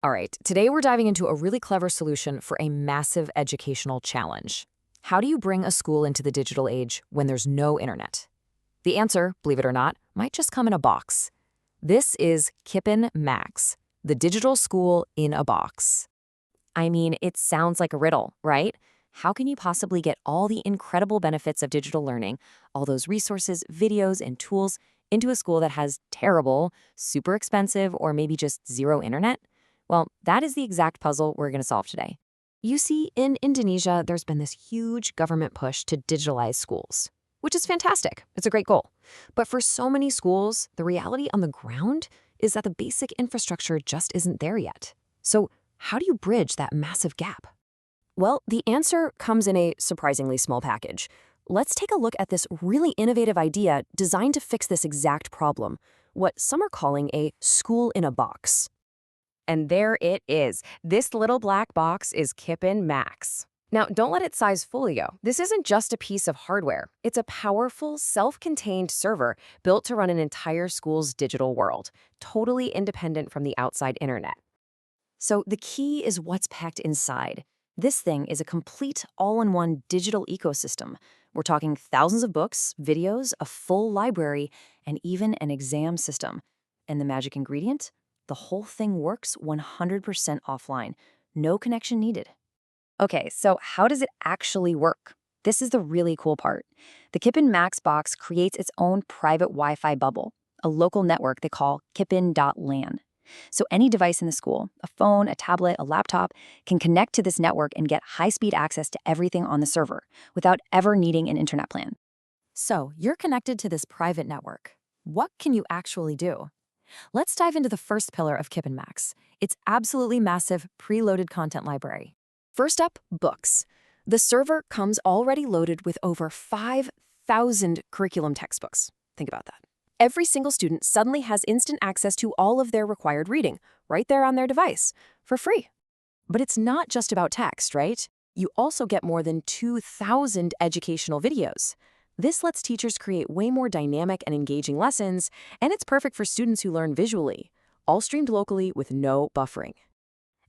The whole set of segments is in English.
All right, today we're diving into a really clever solution for a massive educational challenge. How do you bring a school into the digital age when there's no internet? The answer, believe it or not, might just come in a box. This is KIPIN MAX, the digital school in a box. I mean, it sounds like a riddle, right? How can you possibly get all the incredible benefits of digital learning, all those resources, videos, and tools, into a school that has terrible, super expensive, or maybe just zero internet? Well, that is the exact puzzle we're going to solve today. You see, in Indonesia, there's been this huge government push to digitalize schools, which is fantastic. It's a great goal. But for so many schools, the reality on the ground is that the basic infrastructure just isn't there yet. So how do you bridge that massive gap? Well, the answer comes in a surprisingly small package. Let's take a look at this really innovative idea designed to fix this exact problem, what some are calling a school in a box. And there it is. This little black box is KIPIN MAX. Now, don't let it size fool you. This isn't just a piece of hardware. It's a powerful, self-contained server built to run an entire school's digital world, totally independent from the outside internet. So the key is what's packed inside. This thing is a complete all-in-one digital ecosystem. We're talking thousands of books, videos, a full library, and even an exam system. And the magic ingredient? The whole thing works 100% offline. No connection needed. Okay, so how does it actually work? This is the really cool part. The KIPIN MAX box creates its own private Wi-Fi bubble, a local network they call KIPIN.LAN. So any device in the school, a phone, a tablet, a laptop, can connect to this network and get high-speed access to everything on the server without ever needing an internet plan. So you're connected to this private network. What can you actually do? Let's dive into the first pillar of KIPIN MAX, its absolutely massive preloaded content library. First up, books. The server comes already loaded with over 5,000 curriculum textbooks. Think about that. Every single student suddenly has instant access to all of their required reading, right there on their device, for free. But it's not just about text, right? You also get more than 2,000 educational videos. This lets teachers create way more dynamic and engaging lessons, and it's perfect for students who learn visually, all streamed locally with no buffering.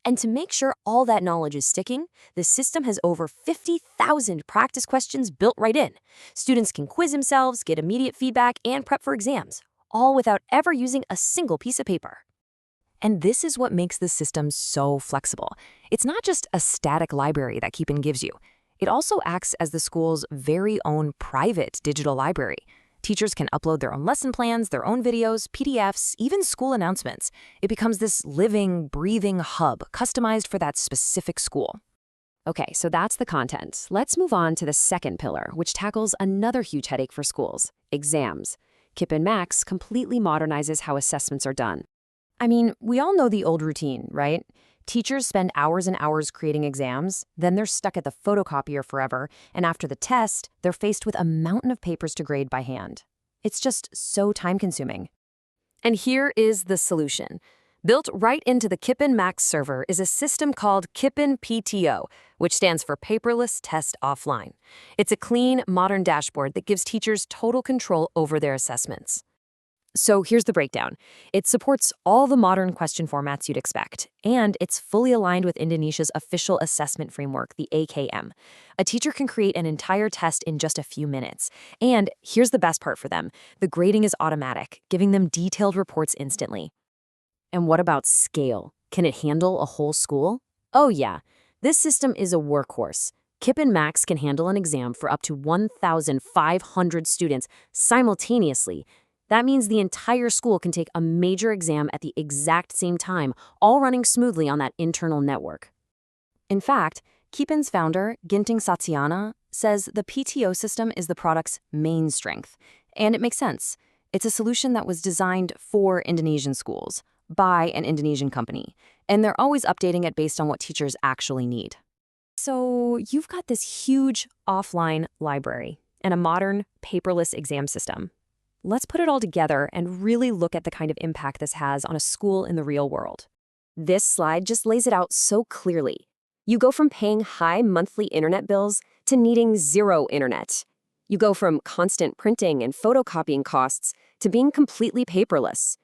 And to make sure all that knowledge is sticking, the system has over 50,000 practice questions built right in. Students can quiz themselves, get immediate feedback, and prep for exams, all without ever using a single piece of paper. And this is what makes the system so flexible. It's not just a static library that KIPIN gives you. It also acts as the school's very own private digital library. Teachers can upload their own lesson plans, their own videos, PDFs, even school announcements. It becomes this living, breathing hub customized for that specific school. Okay, so that's the content. Let's move on to the second pillar, which tackles another huge headache for schools: exams. KIPIN MAX completely modernizes how assessments are done. I mean, we all know the old routine, right? Teachers spend hours and hours creating exams, then they're stuck at the photocopier forever, and after the test, they're faced with a mountain of papers to grade by hand. It's just so time-consuming. And here is the solution. Built right into the KIPIN MAX server is a system called KIPIN PTO, which stands for Paperless Test Offline. It's a clean, modern dashboard that gives teachers total control over their assessments. So here's the breakdown. It supports all the modern question formats you'd expect, and it's fully aligned with Indonesia's official assessment framework, the AKM. A teacher can create an entire test in just a few minutes. And here's the best part for them. The grading is automatic, giving them detailed reports instantly. And what about scale? Can it handle a whole school? Oh yeah, this system is a workhorse. KIPIN MAX can handle an exam for up to 1,500 students simultaneously. That means the entire school can take a major exam at the exact same time, all running smoothly on that internal network. In fact, KIPIN's founder, Ginting Satyana, says the PTO system is the product's main strength. And it makes sense. It's a solution that was designed for Indonesian schools, by an Indonesian company, and they're always updating it based on what teachers actually need. So you've got this huge offline library and a modern paperless exam system. Let's put it all together and really look at the kind of impact this has on a school in the real world. This slide just lays it out so clearly. You go from paying high monthly internet bills to needing zero internet. You go from constant printing and photocopying costs to being completely paperless.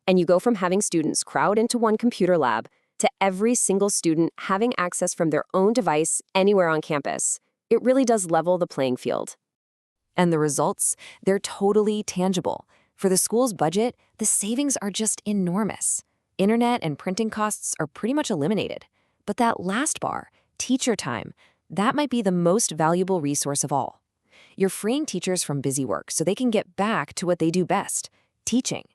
And you go from having students crowd into one computer lab to every single student having access from their own device anywhere on campus. It really does level the playing field. And the results? They're totally tangible. For the school's budget, the savings are just enormous. Internet and printing costs are pretty much eliminated. But that last bar, teacher time, that might be the most valuable resource of all. You're freeing teachers from busy work so they can get back to what they do best, teaching.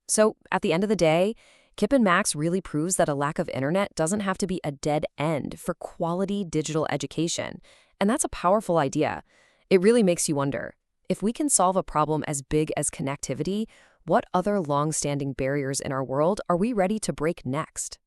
So, at the end of the day, KIPIN MAX really proves that a lack of internet doesn't have to be a dead end for quality digital education. And that's a powerful idea. It really makes you wonder, if we can solve a problem as big as connectivity, what other long-standing barriers in our world are we ready to break next?